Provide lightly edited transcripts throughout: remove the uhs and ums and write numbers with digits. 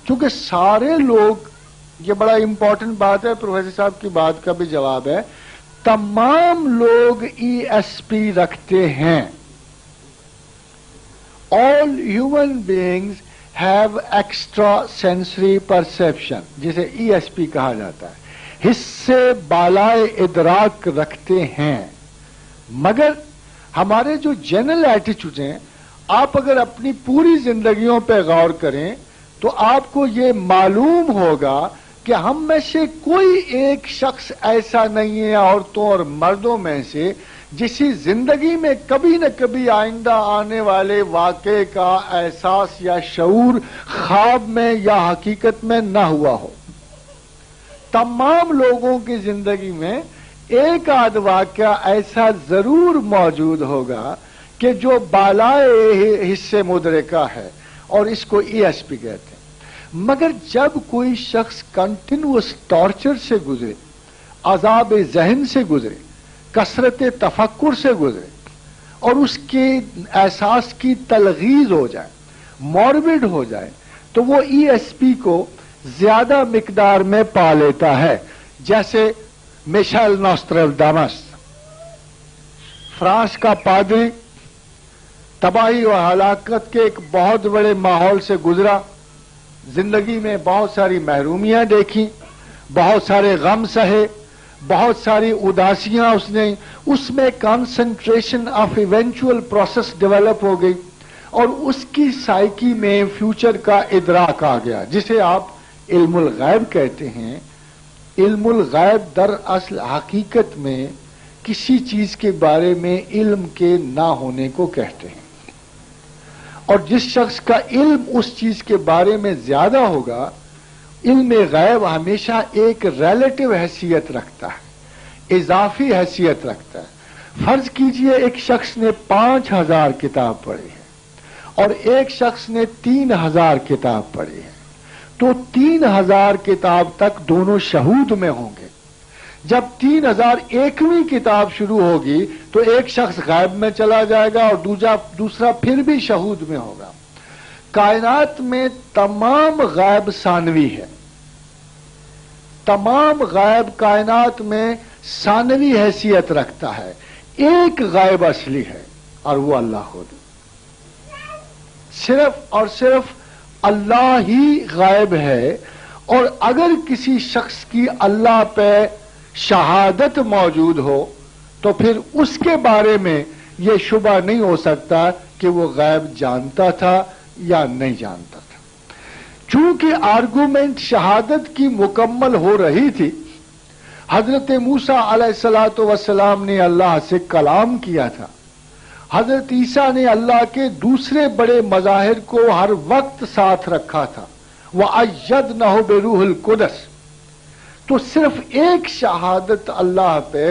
چونکہ سارے لوگ، یہ بڑا امپورٹنٹ بات ہے، پروفیسر صاحب کی بات کا بھی جواب ہے، تمام لوگ ای ایس پی رکھتے ہیں. All human beings have extra sensory perception, جسے ای ایس پی کہا جاتا ہے، حصے بالائے ادراک رکھتے ہیں. مگر ہمارے جو جنرل ایٹیچیوڈ ہیں، آپ اگر اپنی پوری زندگیوں پہ غور کریں تو آپ کو یہ معلوم ہوگا کہ ہم میں سے کوئی ایک شخص ایسا نہیں ہے، عورتوں اور مردوں میں سے، جسی زندگی میں کبھی نہ کبھی آئندہ آنے والے واقعے کا احساس یا شعور خواب میں یا حقیقت میں نہ ہوا ہو. تمام لوگوں کی زندگی میں ایک آدھ واقعہ ایسا ضرور موجود ہوگا کہ جو بالائے حصے مدرکہ ہے، اور اس کو ای ایس پی کہتے ہیں. مگر جب کوئی شخص کنٹینوس ٹارچر سے گزرے، عذاب ذہن سے گزرے، کثرت تفکر سے گزرے، اور اس کے احساس کی تلغیز ہو جائے، موربڈ ہو جائے، تو وہ ای ایس پی کو زیادہ مقدار میں پا لیتا ہے. جیسے میشیل نوسترادامس، فرانس کا پادری، تباہی و ہلاکت کے ایک بہت بڑے ماحول سے گزرا، زندگی میں بہت ساری محرومیاں دیکھی، بہت سارے غم سہے، بہت ساری اداسیاں اس میں کانسنٹریشن آف ایونچول پروسیس ڈیولپ ہو گئی، اور اس کی سائیکی میں فیوچر کا ادراک آ گیا، جسے آپ علم الغیب کہتے ہیں. علم الغیب در اصل حقیقت میں کسی چیز کے بارے میں علم کے نہ ہونے کو کہتے ہیں. اور جس شخص کا علم اس چیز کے بارے میں زیادہ ہوگا، علم غیب ہمیشہ ایک ریلیٹو حیثیت رکھتا ہے، اضافی حیثیت رکھتا ہے. فرض کیجئے ایک شخص نے 5000 کتاب پڑھی ہے اور ایک شخص نے 3000 کتاب پڑھی ہے، تو 3000 کتاب تک دونوں شہود میں ہوں گے. جب 3001ویں کتاب شروع ہوگی تو ایک شخص غائب میں چلا جائے گا اور دوسرا پھر بھی شہود میں ہوگا. کائنات میں تمام غائب ثانوی ہے، تمام غائب کائنات میں ثانوی حیثیت رکھتا ہے. ایک غائب اصلی ہے اور وہ اللہ خود. صرف اور صرف اللہ ہی غائب ہے، اور اگر کسی شخص کی اللہ پہ شہادت موجود ہو تو پھر اس کے بارے میں یہ شبہ نہیں ہو سکتا کہ وہ غیب جانتا تھا یا نہیں جانتا تھا. چونکہ آرگومنٹ شہادت کی مکمل ہو رہی تھی، حضرت موسیٰ علیہ الصلوۃ والسلام نے اللہ سے کلام کیا تھا، حضرت عیسیٰ نے اللہ کے دوسرے بڑے مظاہر کو ہر وقت ساتھ رکھا تھا، وَأَيَّدْنَهُ بِرُوحِ الْقُدُسِ. تو صرف ایک شہادت اللہ پہ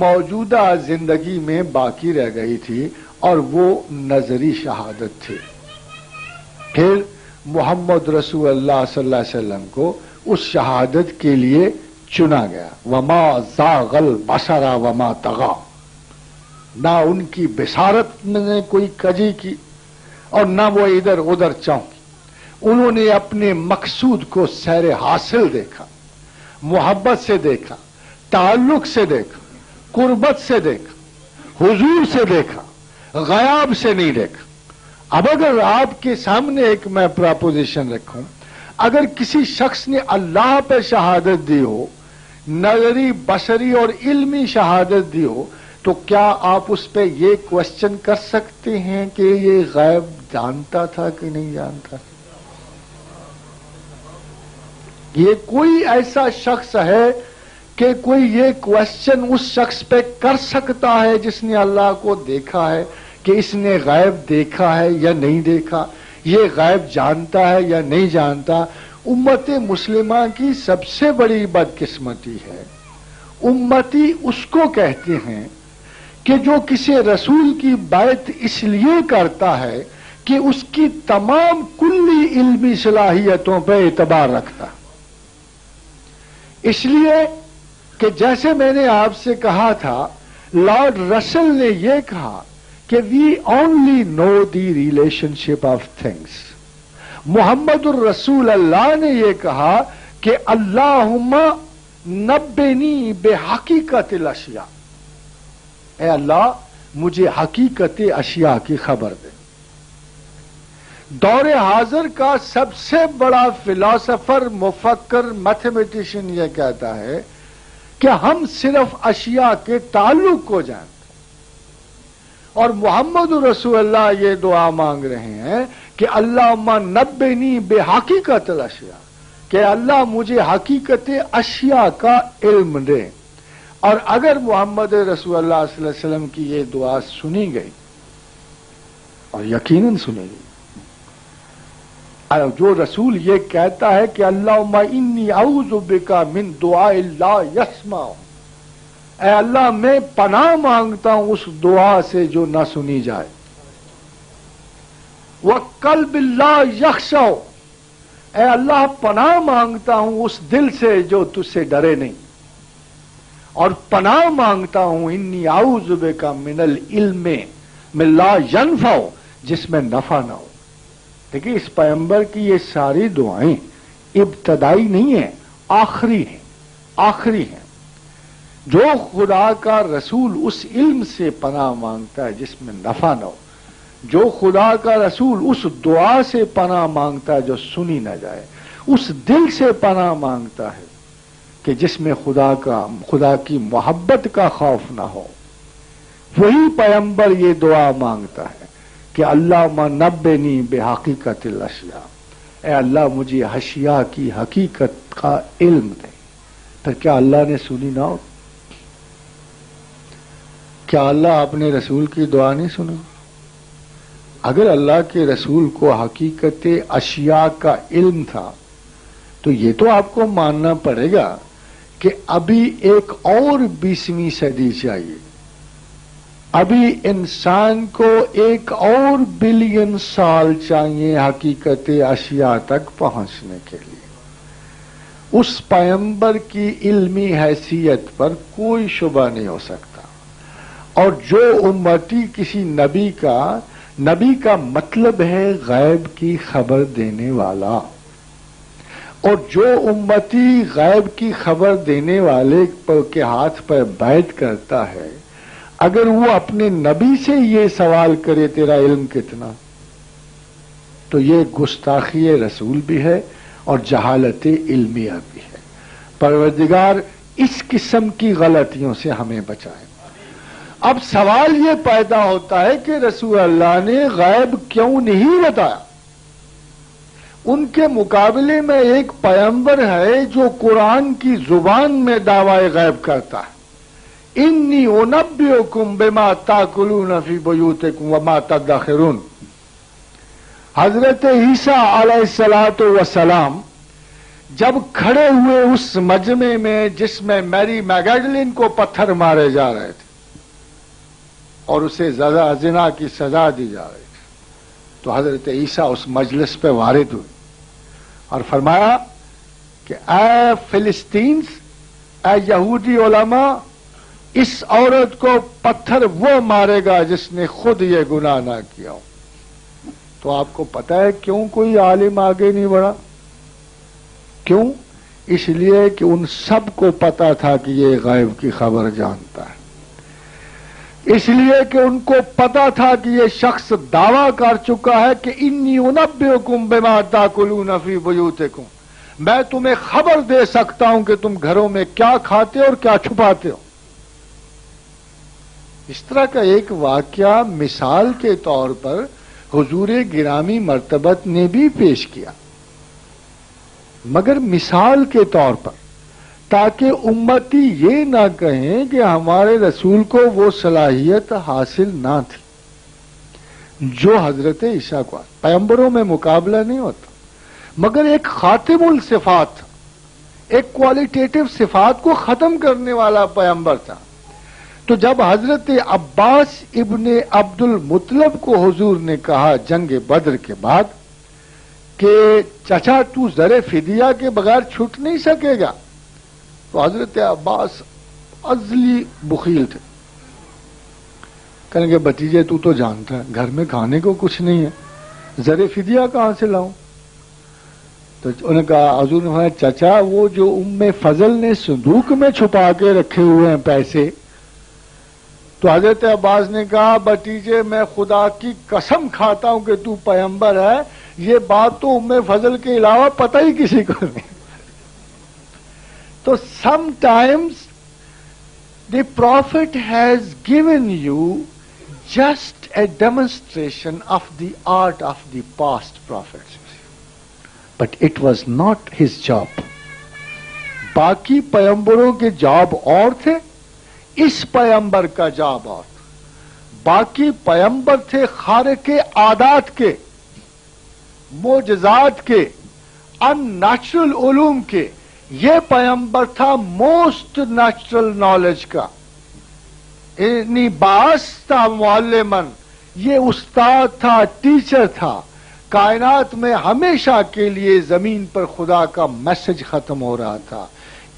موجودہ زندگی میں باقی رہ گئی تھی، اور وہ نظری شہادت تھی. پھر محمد رسول اللہ صلی اللہ علیہ وسلم کو اس شہادت کے لیے چنا گیا. وَمَا زَاغَ الْبَصَرَ وَمَا طَغَىٰ. نہ ان کی بصارت نے کوئی کجی کی اور نہ وہ ادھر ادھر چونکی. انہوں نے اپنے مقصود کو سیر حاصل دیکھا، محبت سے دیکھا، تعلق سے دیکھا، قربت سے دیکھا، حضور سے دیکھا، غیاب سے نہیں دیکھا. اب اگر آپ کے سامنے ایک میں پراپوزیشن رکھوں، اگر کسی شخص نے اللہ پہ شہادت دی ہو، نظری، بصری اور علمی شہادت دی ہو، تو کیا آپ اس پہ یہ کوشچن کر سکتے ہیں کہ یہ غیب جانتا تھا کہ نہیں جانتا تھا؟ یہ کوئی ایسا شخص ہے کہ کوئی یہ کوشچن اس شخص پہ کر سکتا ہے جس نے اللہ کو دیکھا ہے کہ اس نے غیب دیکھا ہے یا نہیں دیکھا، یہ غیب جانتا ہے یا نہیں جانتا؟ امت مسلمہ کی سب سے بڑی بدقسمتی ہے. امتی اس کو کہتے ہیں کہ جو کسی رسول کی بیعت اس لیے کرتا ہے کہ اس کی تمام کلی علمی صلاحیتوں پہ اعتبار رکھتا. اس لیے کہ جیسے میں نے آپ سے کہا تھا، لارڈ رسل نے یہ کہا کہ we only know the relationship of things محمد الرسول اللہ نے یہ کہا کہ اللہم نبنی بحقیقت الاشیاء، اے اللہ مجھے حقیقت اشیاء کی خبر دے۔ دور حاضر کا سب سے بڑا فلاسفر، مفکر، میتھمیٹیشین یہ کہتا ہے کہ ہم صرف اشیاء کے تعلق کو جانتے، اور محمد رسول اللہ یہ دعا مانگ رہے ہیں کہ اللہم نبنی بحقیقت الاشیاء، کہ اللہ مجھے حقیقت اشیاء کا علم دے۔ اور اگر محمد رسول اللہ صلی اللہ علیہ وسلم کی یہ دعا سنی گئی، اور یقیناً سنی گئی، جو رسول یہ کہتا ہے کہ اللہم انی اعوذ بک من دعاء لا یسمع، اے اللہ میں پناہ مانگتا ہوں اس دعا سے جو نہ سنی جائے، وقلب لا یخشع، اے اللہ پناہ مانگتا ہوں اس دل سے جو تجھ سے ڈرے نہیں، اور پناہ مانگتا ہوں انی اعوذ بک من العلم من لا ینفع، جس میں نفع نہ ہو۔ دیکھیے اس پیغمبر کی یہ ساری دعائیں ابتدائی نہیں ہیں، آخری ہیں، آخری ہیں۔ جو خدا کا رسول اس علم سے پناہ مانگتا ہے جس میں نفع نہ ہو، جو خدا کا رسول اس دعا سے پناہ مانگتا ہے جو سنی نہ جائے، اس دل سے پناہ مانگتا ہے کہ جس میں خدا کی محبت کا خوف نہ ہو، وہی پیغمبر یہ دعا مانگتا ہے کہ اللہم نبنی بحقیقت الاشیاء، اے اللہ مجھے اشیاء کی حقیقت کا علم دے۔ تو کیا اللہ نے سنی نہ ہو؟ کیا اللہ اپنے رسول کی دعا نہیں سنا؟ اگر اللہ کے رسول کو حقیقت اشیاء کا علم تھا تو یہ تو آپ کو ماننا پڑے گا کہ ابھی ایک اور 20ویں صدی چاہیے، ابھی انسان کو ایک اور بلین سال چاہیے حقیقت اشیاء تک پہنچنے کے لیے۔ اس پیغمبر کی علمی حیثیت پر کوئی شبہ نہیں ہو سکتا، اور جو امتی کسی نبی کا مطلب ہے غیب کی خبر دینے والا، اور جو امتی غیب کی خبر دینے والے کے ہاتھ پر بیعت کرتا ہے، اگر وہ اپنے نبی سے یہ سوال کرے تیرا علم کتنا، تو یہ گستاخی رسول بھی ہے اور جہالت علمیہ بھی ہے۔ پروردگار اس قسم کی غلطیوں سے ہمیں بچائے۔ اب سوال یہ پیدا ہوتا ہے کہ رسول اللہ نے غیب کیوں نہیں بتایا؟ ان کے مقابلے میں ایک پیغمبر ہے جو قرآن کی زبان میں دعوی غیب کرتا ہے، انی انبئکم بما تاکلون فی بیوتکم وما تدخرون۔ حضرت عیسیٰ علیہ السلام جب کھڑے ہوئے اس مجمع میں جس میں میری میگڈلین کو پتھر مارے جا رہے تھے اور اسے زنا کی سزا دی جا رہی تھی، تو حضرت عیسیٰ اس مجلس پہ وارد ہوئے اور فرمایا کہ اے فلسطینز، اے یہودی علماء، اس عورت کو پتھر وہ مارے گا جس نے خود یہ گناہ نہ کیا ہو۔ تو آپ کو پتا ہے کیوں کوئی عالم آگے نہیں بڑھا؟ کیوں؟ اس لیے کہ ان سب کو پتا تھا کہ یہ غیب کی خبر جانتا ہے، اس لیے کہ ان کو پتا تھا کہ یہ شخص دعویٰ کر چکا ہے کہ انی انبئکم بما تاکلون فی بیوتکم، میں تمہیں خبر دے سکتا ہوں کہ تم گھروں میں کیا کھاتے اور کیا چھپاتے ہو۔ اس طرح کا ایک واقعہ مثال کے طور پر حضور گرامی مرتبت نے بھی پیش کیا، مگر مثال کے طور پر، تاکہ امتی یہ نہ کہیں کہ ہمارے رسول کو وہ صلاحیت حاصل نہ تھی جو حضرت عیسیٰ کو۔ پیغمبروں میں مقابلہ نہیں ہوتا، مگر ایک خاتم الصفات، ایک کوالٹیٹیو صفات کو ختم کرنے والا پیغمبر تھا۔ تو جب حضرت عباس ابن عبد المطلب کو حضور نے کہا جنگ بدر کے بعد کہ چچا تو زر فدیہ کے بغیر چھٹ نہیں سکے گا، تو حضرت عباس ازلی بخیل تھے، کہیں گے بھتیجے تو جانتا ہے گھر میں کھانے کو کچھ نہیں ہے، زر فدیہ کہاں سے لاؤں؟ تو انہوں نے کہا، حضور نے فرمایا چچا وہ جو فضل نے صندوق میں چھپا کے رکھے ہوئے ہیں پیسے، تو حضرت عباس نے کہا بھتیجے میں خدا کی قسم کھاتا ہوں کہ تو پیغمبر ہے، یہ بات تو فضل کے علاوہ پتہ ہی کسی کو نہیں. تو some times the prophet has given you just a demonstration of the art of the past prophets. But it was not his job. باقی پیغمبروں کے جاب اور تھے، اس پیغمبر کا جاب اور تھا. باقی پیغمبر تھے خارق عادات کے، معجزات کے، ان نیچرل علوم کے. یہ پیغمبر تھا موسٹ نیچرل نالج کا. انی باس تھا معلمن، یہ استاد تھا، ٹیچر تھا. کائنات میں ہمیشہ کے لیے زمین پر خدا کا میسج ختم ہو رہا تھا،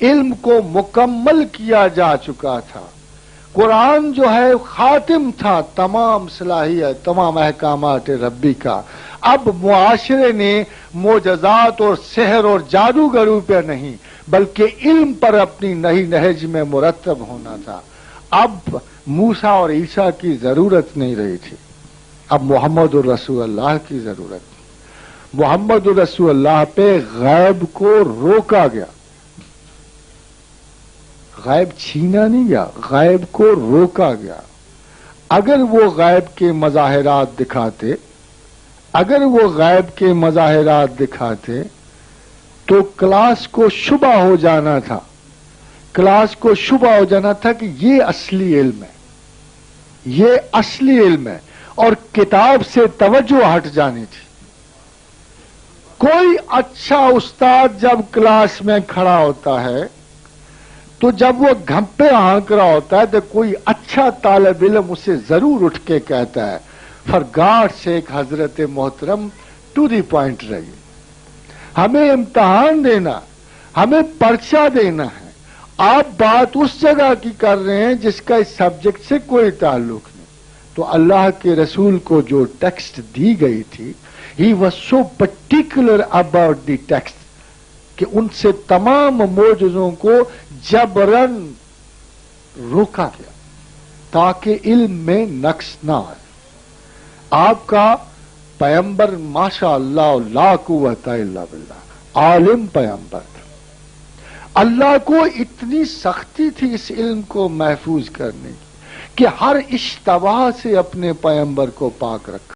علم کو مکمل کیا جا چکا تھا. قرآن جو ہے خاتم تھا تمام صلاحیت، تمام احکامات ربی کا. اب معاشرے نے معجزات اور سحر اور جادوگروں پہ نہیں بلکہ علم پر اپنی نئی نہج میں مرتب ہونا تھا. اب موسیٰ اور عیسیٰ کی ضرورت نہیں رہی تھی، اب محمد الرسول اللہ کی ضرورت تھی. محمد الرسول اللہ پہ غیب کو روکا گیا، غیب چھینا نہیں گیا، غیب کو روکا گیا. اگر وہ غیب کے مظاہرات دکھاتے، اگر وہ غیب کے مظاہرات دکھاتے تو کلاس کو شبہ ہو جانا تھا، کلاس کو شبہ ہو جانا تھا کہ یہ اصلی علم ہے، یہ اصلی علم ہے، اور کتاب سے توجہ ہٹ جانی تھی. کوئی اچھا استاد جب کلاس میں کھڑا ہوتا ہے تو جب وہ گھمپے ہانک رہا ہوتا ہے تو کوئی اچھا طالب علم اسے ضرور اٹھ کے کہتا ہے فار گاڈ سیک حضرت محترم ٹو دی پوائنٹ رہیے، ہمیں امتحان دینا، ہمیں پرچہ دینا ہے. آپ بات اس جگہ کی کر رہے ہیں جس کا اس سبجیکٹ سے کوئی تعلق نہیں. تو اللہ کے رسول کو جو ٹیکسٹ دی گئی تھی، he was so particular about the text کہ ان سے تمام معجزوں کو جبراً روکا گیا تاکہ علم میں نقص نہ آئے. آپ کا پیغمبر ماشاء اللہ لا قوت الا باللہ عالم پیغمبر تھا. اللہ کو اتنی سختی تھی اس علم کو محفوظ کرنے کی کہ ہر اشتباہ سے اپنے پیغمبر کو پاک رکھا.